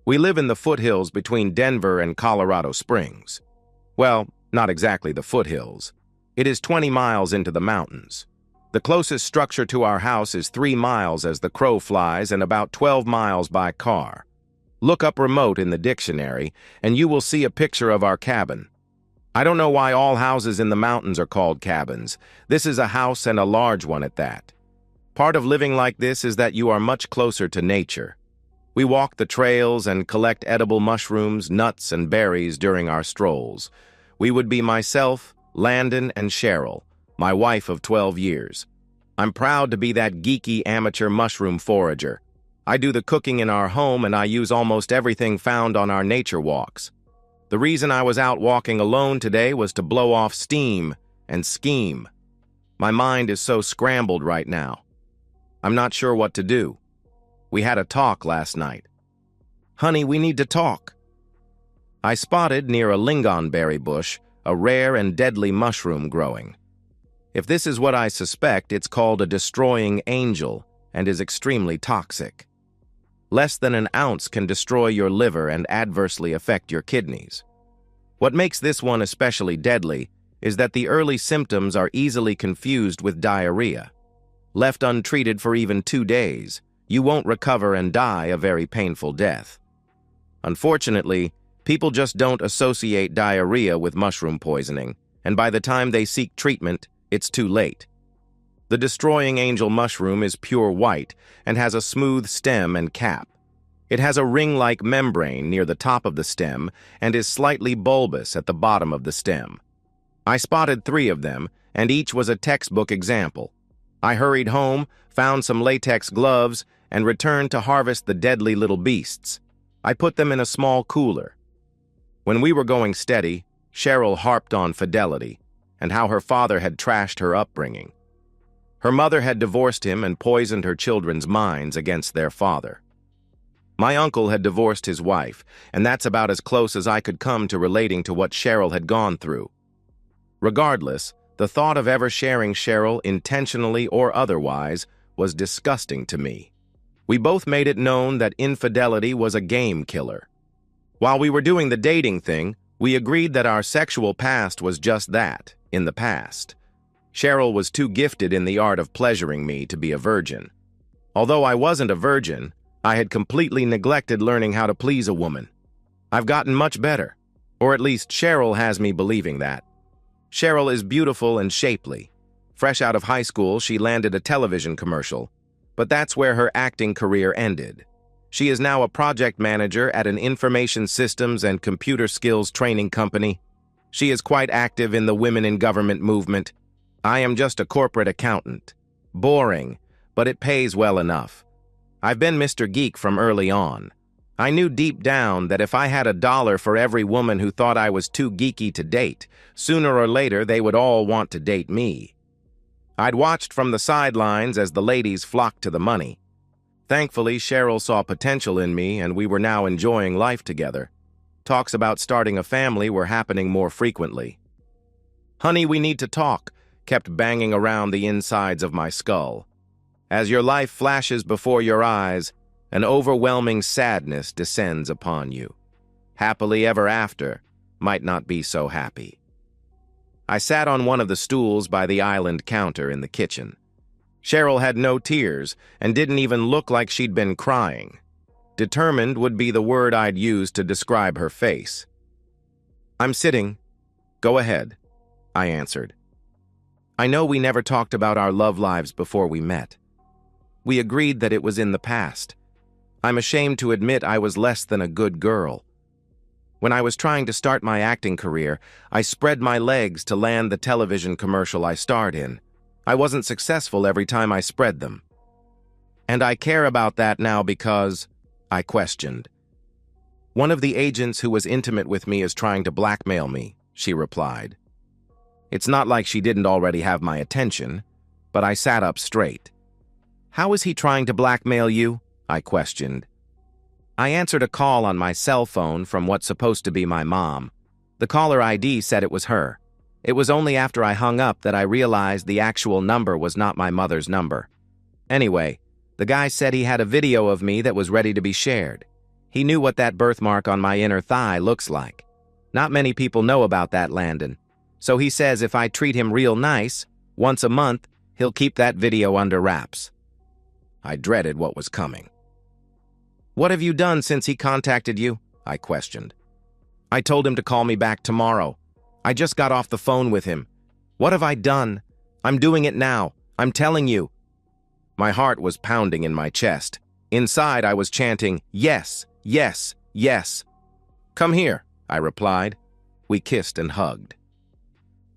We live in the foothills between Denver and Colorado Springs. Well, not exactly the foothills. It is 20 miles into the mountains. The closest structure to our house is 3 miles as the crow flies and about 12 miles by car. Look up remote in the dictionary, and you will see a picture of our cabin. I don't know why all houses in the mountains are called cabins. This is a house and a large one at that. Part of living like this is that you are much closer to nature. We walk the trails and collect edible mushrooms, nuts, and berries during our strolls. We would be myself, Landon, and Cheryl, my wife of 12 years. I'm proud to be that geeky amateur mushroom forager. I do the cooking in our home and I use almost everything found on our nature walks. The reason I was out walking alone today was to blow off steam and scheme. My mind is so scrambled right now. I'm not sure what to do. We had a talk last night. Honey, we need to talk. I spotted near a lingonberry bush a rare and deadly mushroom growing. If this is what I suspect, it's called a destroying angel and is extremely toxic. Less than an ounce can destroy your liver and adversely affect your kidneys. What makes this one especially deadly is that the early symptoms are easily confused with diarrhea. Left untreated for even 2 days, you won't recover and die a very painful death. Unfortunately, people just don't associate diarrhea with mushroom poisoning, and by the time they seek treatment, it's too late. The destroying angel mushroom is pure white and has a smooth stem and cap. It has a ring-like membrane near the top of the stem and is slightly bulbous at the bottom of the stem. I spotted 3 of them, and each was a textbook example. I hurried home, found some latex gloves, and returned to harvest the deadly little beasts. I put them in a small cooler. When we were going steady, Cheryl harped on fidelity and how her father had trashed her upbringing. Her mother had divorced him and poisoned her children's minds against their father. My uncle had divorced his wife, and that's about as close as I could come to relating to what Cheryl had gone through. Regardless, the thought of ever sharing Cheryl, intentionally or otherwise, was disgusting to me. We both made it known that infidelity was a game killer. While we were doing the dating thing, we agreed that our sexual past was just that, in the past. Cheryl was too gifted in the art of pleasuring me to be a virgin. Although I wasn't a virgin, I had completely neglected learning how to please a woman. I've gotten much better, or at least Cheryl has me believing that. Cheryl is beautiful and shapely. Fresh out of high school, she landed a television commercial, but that's where her acting career ended. She is now a project manager at an information systems and computer skills training company. She is quite active in the women in government movement. I am just a corporate accountant. Boring, but it pays well enough. I've been Mr. Geek from early on. I knew deep down that if I had $1 for every woman who thought I was too geeky to date, sooner or later they would all want to date me. I'd watched from the sidelines as the ladies flocked to the money. Thankfully, Cheryl saw potential in me and we were now enjoying life together. Talks about starting a family were happening more frequently. Honey, we need to talk, kept banging around the insides of my skull. As your life flashes before your eyes, an overwhelming sadness descends upon you. Happily ever after might not be so happy. I sat on one of the stools by the island counter in the kitchen. Cheryl had no tears and didn't even look like she'd been crying. Determined would be the word I'd use to describe her face. I'm sitting. Go ahead, I answered. I know we never talked about our love lives before we met. We agreed that it was in the past. I'm ashamed to admit I was less than a good girl. When I was trying to start my acting career, I spread my legs to land the television commercial I starred in. I wasn't successful every time I spread them. And I care about that now because, I questioned. One of the agents who was intimate with me is trying to blackmail me, she replied. It's not like she didn't already have my attention, but I sat up straight. How is he trying to blackmail you? I questioned. I answered a call on my cell phone from what's supposed to be my mom. The caller ID said it was her. It was only after I hung up that I realized the actual number was not my mother's number. Anyway, the guy said he had a video of me that was ready to be shared. He knew what that birthmark on my inner thigh looks like. Not many people know about that, Landon. So he says if I treat him real nice, once a month, he'll keep that video under wraps. I dreaded what was coming. What have you done since he contacted you? I questioned. I told him to call me back tomorrow. I just got off the phone with him. What have I done? I'm doing it now. I'm telling you. My heart was pounding in my chest. Inside, I was chanting, yes, yes, yes. Come here, I replied. We kissed and hugged.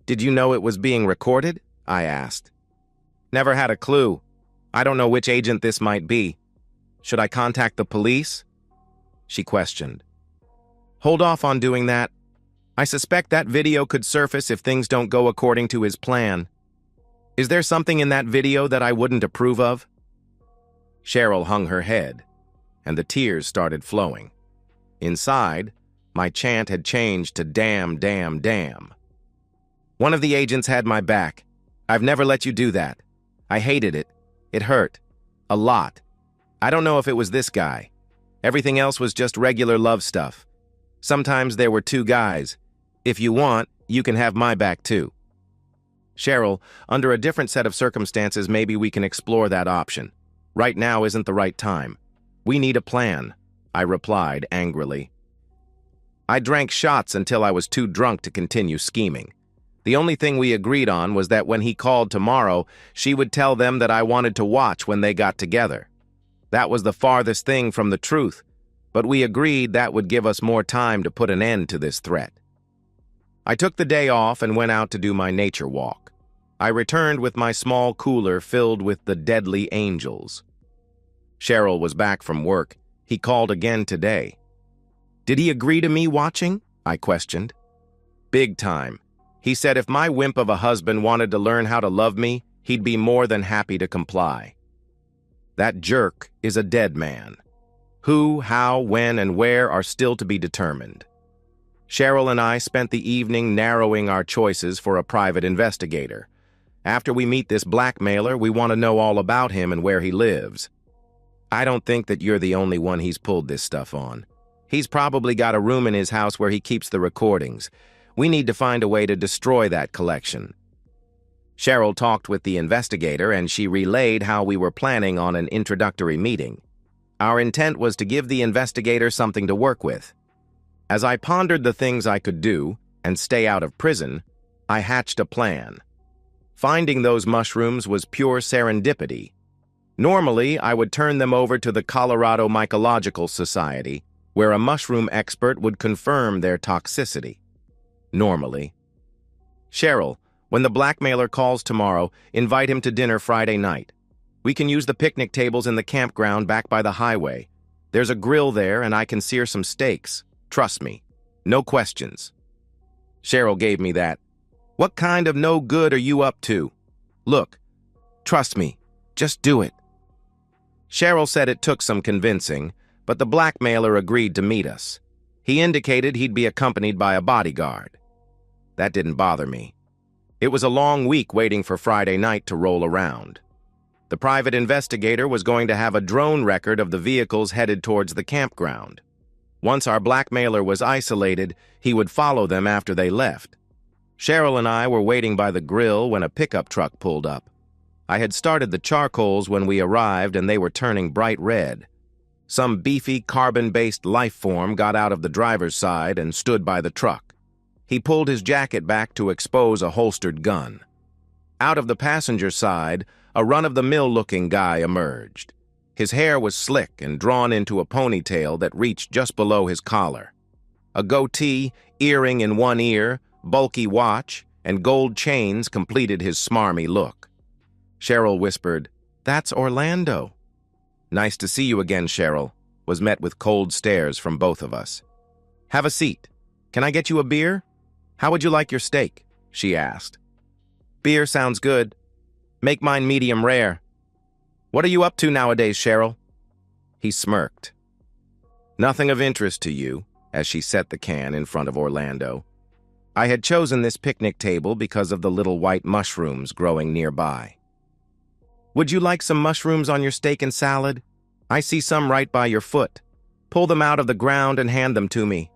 Did you know it was being recorded? I asked. Never had a clue. I don't know which agent this might be. Should I contact the police? She questioned. Hold off on doing that. I suspect that video could surface if things don't go according to his plan. Is there something in that video that I wouldn't approve of? Cheryl hung her head, and the tears started flowing. Inside, my chant had changed to damn, damn, damn. One of the agents had my back. I've never let you do that. I hated it. It hurt. A lot. I don't know if it was this guy. Everything else was just regular love stuff. Sometimes there were two guys. If you want, you can have my back too. Cheryl, under a different set of circumstances, maybe we can explore that option. Right now isn't the right time. We need a plan, I replied angrily. I drank shots until I was too drunk to continue scheming. The only thing we agreed on was that when he called tomorrow, she would tell them that I wanted to watch when they got together. That was the farthest thing from the truth, but we agreed that would give us more time to put an end to this threat. I took the day off and went out to do my nature walk. I returned with my small cooler filled with the deadly angels. Cheryl was back from work. He called again today. Did he agree to me watching? I questioned. Big time. He said if my wimp of a husband wanted to learn how to love me, he'd be more than happy to comply. That jerk is a dead man. Who, how, when, and where are still to be determined. Cheryl and I spent the evening narrowing our choices for a private investigator. After we meet this blackmailer, we want to know all about him and where he lives. I don't think that you're the only one he's pulled this stuff on. He's probably got a room in his house where he keeps the recordings. We need to find a way to destroy that collection. Cheryl talked with the investigator and she relayed how we were planning on an introductory meeting. Our intent was to give the investigator something to work with. As I pondered the things I could do and stay out of prison, I hatched a plan. Finding those mushrooms was pure serendipity. Normally, I would turn them over to the Colorado Mycological Society, where a mushroom expert would confirm their toxicity. Normally. Cheryl, when the blackmailer calls tomorrow, invite him to dinner Friday night. We can use the picnic tables in the campground back by the highway. There's a grill there and I can sear some steaks. Trust me. No questions. Cheryl gave me that. What kind of no good are you up to? Look, trust me. Just do it. Cheryl said it took some convincing, but the blackmailer agreed to meet us. He indicated he'd be accompanied by a bodyguard. That didn't bother me. It was a long week waiting for Friday night to roll around. The private investigator was going to have a drone record of the vehicles headed towards the campground. Once our blackmailer was isolated, he would follow them after they left. Cheryl and I were waiting by the grill when a pickup truck pulled up. I had started the charcoals when we arrived and they were turning bright red. Some beefy, carbon-based life form got out of the driver's side and stood by the truck. He pulled his jacket back to expose a holstered gun. Out of the passenger side, a run-of-the-mill-looking guy emerged. His hair was slick and drawn into a ponytail that reached just below his collar. A goatee, earring in one ear, bulky watch, and gold chains completed his smarmy look. Cheryl whispered, "That's Orlando." "Nice to see you again, Cheryl," was met with cold stares from both of us. "Have a seat. Can I get you a beer? How would you like your steak?" she asked. "Beer sounds good. Make mine medium rare." "What are you up to nowadays, Cheryl?" He smirked. "Nothing of interest to you," as she set the can in front of Orlando. I had chosen this picnic table because of the little white mushrooms growing nearby. "Would you like some mushrooms on your steak and salad? I see some right by your foot." Pull them out of the ground and hand them to me."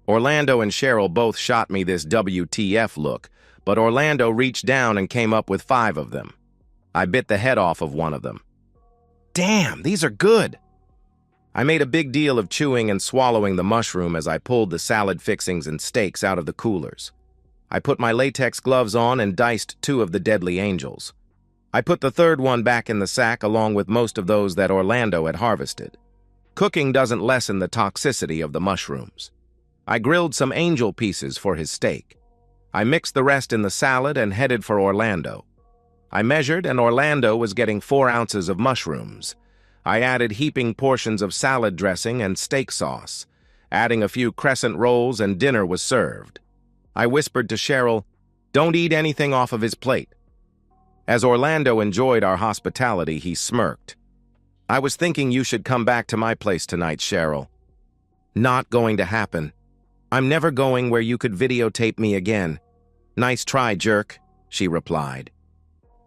Orlando and Cheryl both shot me this WTF look, but Orlando reached down and came up with 5 of them. I bit the head off of one of them. "Damn, these are good!" I made a big deal of chewing and swallowing the mushroom as I pulled the salad fixings and steaks out of the coolers. I put my latex gloves on and diced 2 of the deadly angels. I put the 3rd one back in the sack along with most of those that Orlando had harvested. Cooking doesn't lessen the toxicity of the mushrooms. I grilled some angel pieces for his steak. I mixed the rest in the salad and headed for Orlando. I measured, and Orlando was getting 4 ounces of mushrooms. I added heaping portions of salad dressing and steak sauce. Adding a few crescent rolls, and dinner was served. I whispered to Cheryl, "Don't eat anything off of his plate." As Orlando enjoyed our hospitality, he smirked. "I was thinking you should come back to my place tonight, Cheryl." "Not going to happen. I'm never going where you could videotape me again." "Nice try, jerk," she replied.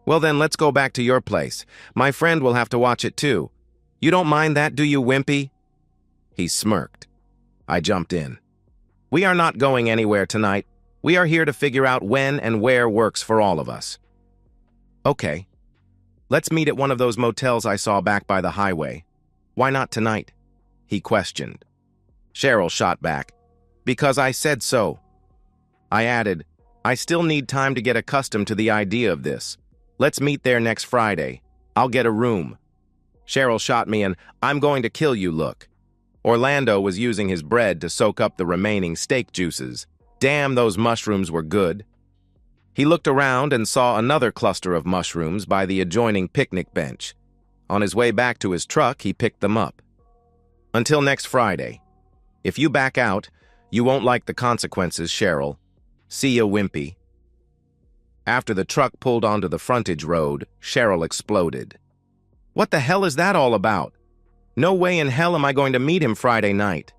"Well then, let's go back to your place. My friend will have to watch it too. You don't mind that, do you, Wimpy?" He smirked. I jumped in. "We are not going anywhere tonight. We are here to figure out when and where works for all of us." "Okay. Let's meet at one of those motels I saw back by the highway." "Why not tonight?" he questioned. Cheryl shot back, "Because I said so." I added, "I still need time to get accustomed to the idea of this. Let's meet there next Friday. I'll get a room." Cheryl shot me an "I'm going to kill you" look. Orlando was using his bread to soak up the remaining steak juices. Damn, those mushrooms were good. He looked around and saw another cluster of mushrooms by the adjoining picnic bench. On his way back to his truck, he picked them up. "Until next Friday. If you back out, you won't like the consequences, Cheryl. See ya, Wimpy." After the truck pulled onto the frontage road, Cheryl exploded. "What the hell is that all about? No way in hell am I going to meet him Friday night."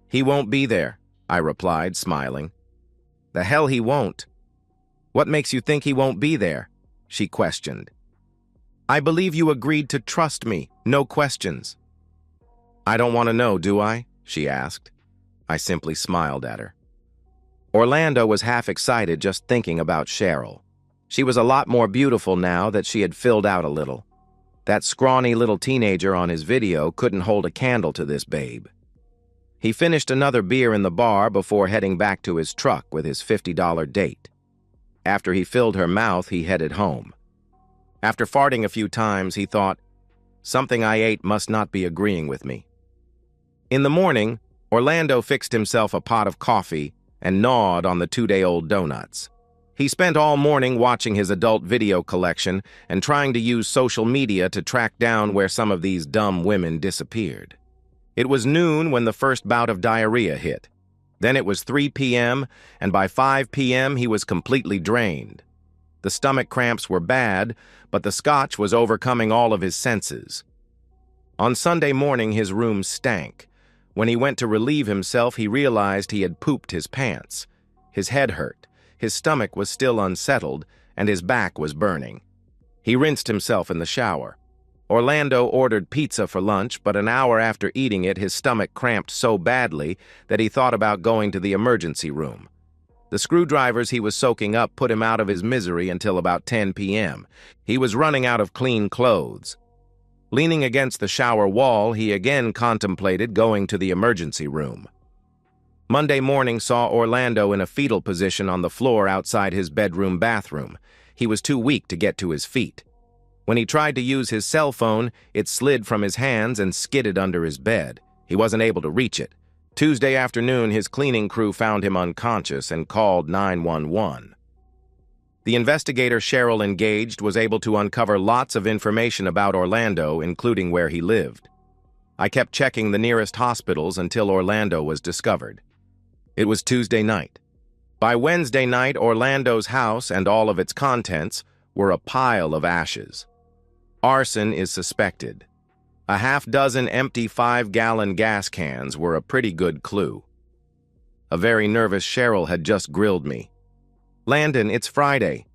"He won't be there," I replied, smiling. "The hell he won't." "What makes you think he won't be there?" she questioned. "I believe you agreed to trust me, no questions." "I don't want to know, do I?" she asked. I simply smiled at her. Orlando was half excited just thinking about Cheryl. She was a lot more beautiful now that she had filled out a little. That scrawny little teenager on his video couldn't hold a candle to this babe. He finished another beer in the bar before heading back to his truck with his $50 date. After he filled her mouth, he headed home. After farting a few times, he thought, "Something I ate must not be agreeing with me." In the morning, Orlando fixed himself a pot of coffee and gnawed on the 2-day-old donuts. He spent all morning watching his adult video collection and trying to use social media to track down where some of these dumb women disappeared. It was noon when the first bout of diarrhea hit. Then it was 3 p.m., and by 5 p.m. he was completely drained. The stomach cramps were bad, but the scotch was overcoming all of his senses. On Sunday morning, his room stank. When he went to relieve himself, he realized he had pooped his pants. His head hurt, his stomach was still unsettled, and his back was burning. He rinsed himself in the shower. Orlando ordered pizza for lunch, but an hour after eating it, his stomach cramped so badly that he thought about going to the emergency room. The screwdrivers he was soaking up put him out of his misery until about 10 p.m. He was running out of clean clothes. Leaning against the shower wall, he again contemplated going to the emergency room. Monday morning saw Orlando in a fetal position on the floor outside his bedroom bathroom. He was too weak to get to his feet. When he tried to use his cell phone, it slid from his hands and skidded under his bed. He wasn't able to reach it. Tuesday afternoon, his cleaning crew found him unconscious and called 911. The investigator Cheryl engaged was able to uncover lots of information about Orlando, including where he lived. I kept checking the nearest hospitals until Orlando was discovered. It was Tuesday night. By Wednesday night, Orlando's house and all of its contents were a pile of ashes. Arson is suspected. A half-dozen empty 5-gallon gas cans were a pretty good clue. A very nervous Cheryl had just grilled me. "Landon, it's Friday.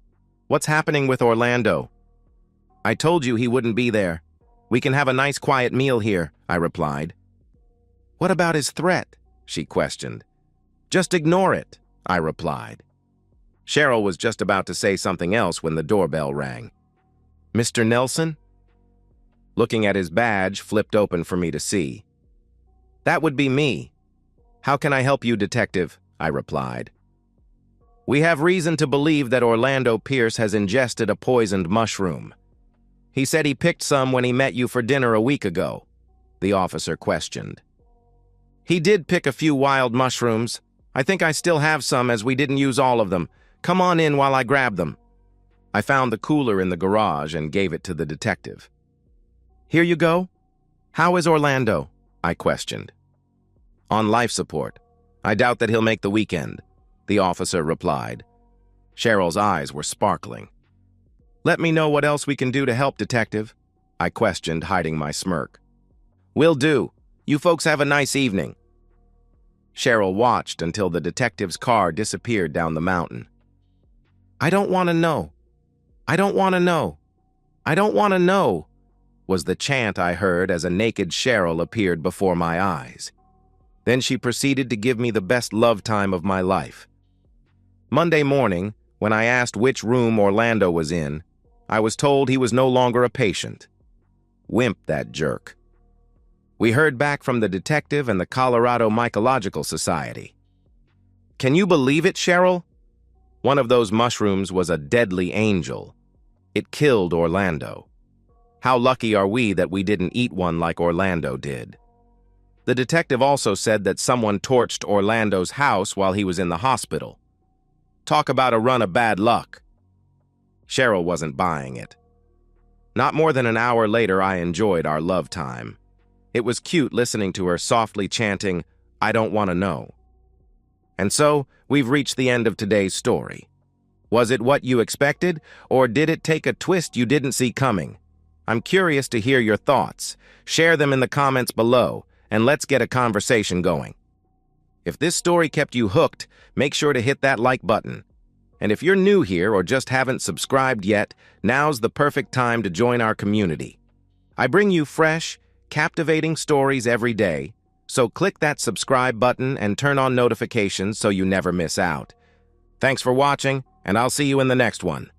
What's happening with Orlando?" "I told you he wouldn't be there. We can have a nice quiet meal here," I replied. "What about his threat?" she questioned. "Just ignore it," I replied. Cheryl was just about to say something else when the doorbell rang. "Mr. Nelson?" Looking at his badge flipped open for me to see. "That would be me. How can I help you, detective?" I replied. "We have reason to believe that Orlando Pierce has ingested a poisoned mushroom. He said he picked some when he met you for dinner a week ago," the officer questioned. "He did pick a few wild mushrooms. I think I still have some as we didn't use all of them. Come on in while I grab them." I found the cooler in the garage and gave it to the detective. "Here you go. How is Orlando?" I questioned. "On life support. I doubt that he'll make the weekend," the officer replied. Cheryl's eyes were sparkling. "Let me know what else we can do to help, detective," I questioned, hiding my smirk. "Will do. You folks have a nice evening." Cheryl watched until the detective's car disappeared down the mountain. "I don't want to know. I don't want to know. I don't want to know," was the chant I heard as a naked Cheryl appeared before my eyes. Then she proceeded to give me the best love time of my life. Monday morning, when I asked which room Orlando was in, I was told he was no longer a patient. Wimp, that jerk. We heard back from the detective and the Colorado Mycological Society. "Can you believe it, Cheryl? One of those mushrooms was a deadly angel. It killed Orlando. How lucky are we that we didn't eat one like Orlando did." The detective also said that someone torched Orlando's house while he was in the hospital. Talk about a run of bad luck. Cheryl wasn't buying it. Not more than an hour later, I enjoyed our love time. It was cute listening to her softly chanting, "I don't want to know." And so, we've reached the end of today's story. Was it what you expected, or did it take a twist you didn't see coming? I'm curious to hear your thoughts. Share them in the comments below, and let's get a conversation going. If this story kept you hooked, make sure to hit that like button. And if you're new here or just haven't subscribed yet, now's the perfect time to join our community. I bring you fresh, captivating stories every day, so click that subscribe button and turn on notifications so you never miss out. Thanks for watching, and I'll see you in the next one.